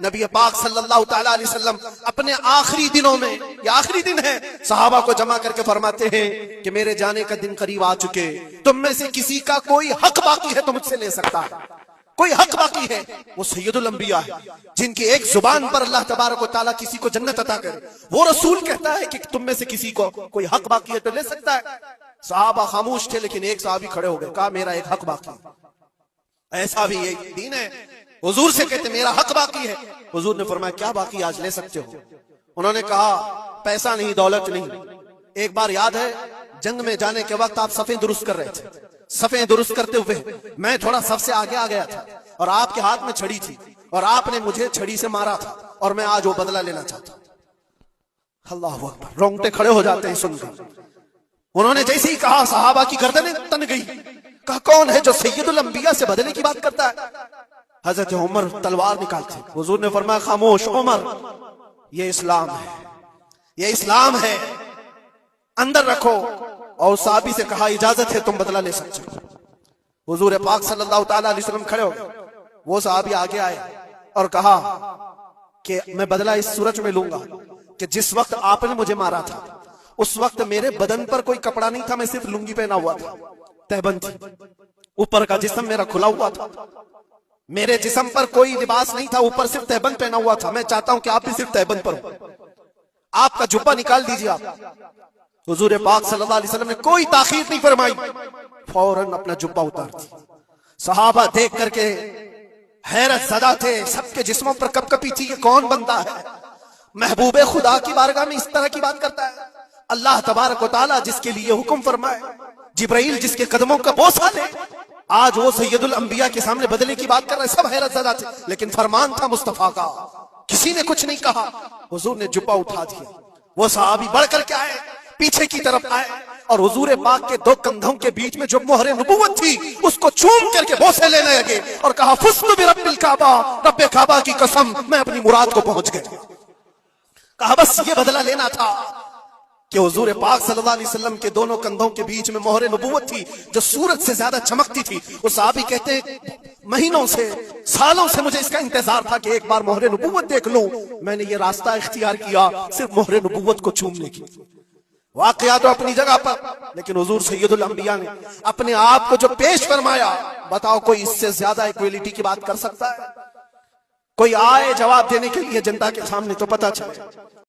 नबी पाक सल्लल्लाहु तआला अलैहि वसल्लम अपने आखिरी दिनों में, ये आखिरी दिन है, सहाबा को जमा करके फरमाते हैं कि मेरे जाने का दिन करीब आ चुके, तुम में से किसी का कोई हक बाकी है तो मुझसे ले सकता है, कोई हक बाकी है। वो सैयदुल अंबिया है जिनकी एक जुबान पर अल्लाह तबारक व तआला किसी को जन्नत अता करे, वो रसूल कहता है कि तुम में से किसी को कोई हक बाकी है तो ले सकता है। सहाबा खामोश थे, लेकिन एक सहाबी खड़े हो गए, कहा मेरा एक हक बाकी है। ऐसा भी एक दीन है। हुजूर से कहते मेरा हक बाकी है। हुजूर ने फरमाया क्या बाकी, आज ले सकते हो। उन्होंने कहा पैसा नहीं, दौलत नहीं। एक बार याद है जंग में जाने के वक्त आप सफ़ें दुरुस्त कर रहे थे, सफ़ें दुरुस्त करते हुए मैं थोड़ा सबसे आगे आ गया था और आपके हाथ में छड़ी थी और आपने मुझे छड़ी से मारा था और मैं आज वो बदला लेना चाहता हूं। अल्लाह अकबर, रोंगटे खड़े हो जाते हैं सुनकर। उन्होंने जैसे ही कहा सहाबा की गर्दनें तन गई। कहा कौन है जो सैयदुल अंबिया से बदले की बात करता है? हजरत उमर तलवार निकालते। हुजूर ने फरमाया खामोश उमर, ये इस्लाम है, ये इस्लाम है, अंदर रखो। और साहबी से कहा इजाजत है, तुम बदला ले सकते हो। हुजूर पाक सल्लल्लाहु तआला अलैहि वसल्लम खड़े हो गए। वो साहबी आगे आए और कहा कि मैं बदला इस सूरज में लूंगा कि जिस वक्त आपने मुझे मारा था उस वक्त मेरे बदन पर कोई कपड़ा नहीं था, मैं सिर्फ लुंगी पहना हुआ था, तहबंद थी, ऊपर का जिस्म मेरा खुला हुआ था, मेरे जिस्म पर कोई लिबास नहीं था, ऊपर सिर्फ तहबंद पहना हुआ था। मैं चाहता हूं कि आप भी सिर्फ तहबंद पर हो, आपका जुब्बा निकाल दीजिए आप। हुजूर पाक सल्लल्लाहु अलैहि वसल्लम ने कोई ताखीर नहीं फरमाई, फौरन अपना जुब्बा उतार दिया। सहाबा देख करके हैरत ज़दा थे, सबके जिस्मों पर कपकपी थी, ये कौन बंदा है, महबूबे खुदा की बारगाह में इस तरह की बात करता है। अल्लाह तबारक व तआला जिसके लिए हुक्म फरमाए, जिब्राइल जिसके कदमों का बोसा ले, आज वो सैयदुल अंबिया के सामने बदले की बात कर रहे हैं। सब हैरत ज़दा थे, लेकिन फरमान था मुस्तफा का, किसी ने कुछ नहीं कहा। हुजूर ने जुब्बा उठा दिया। वो सहाबी बढ़ करके आए, पीछे की तरफ आए और हुजूर पाक के दो कंधों के बीच में जो मोहरे नबुव्वत थी उसको चूम करके बोसे लेने लगे और कहा फुज़्तु बिरब्बिल काबा, रब्बे काबा की कसम, मैं अपनी मुराद को पहुंच गया। कहा बस ये बदला लेना था कि हुजूर पाक सल्लल्लाहु अलैहि वसल्लम के दोनों कंधों के बीच में मोहरे नबुव्वत थी जो सूरज से ज्यादा चमकती थी। वो साहबी कहते हैं महीनों से, सालों से मुझे इसका इंतजार था कि एक बार मोहरे नबुव्वत देख लूं। मैंने ये रास्ता इख्तियार किया सिर्फ मोहरे नबुव्वत को चूमने की। वाकया तो अपनी जगह पर, लेकिन हुजूर सैयदुल अंबिया ने अपने आप को जो पेश फरमाया, बताओ कोई इससे ज्यादा इक्वलिटी की बात कर सकता है? कोई आए जवाब देने के लिए जनता के सामने तो पता चले।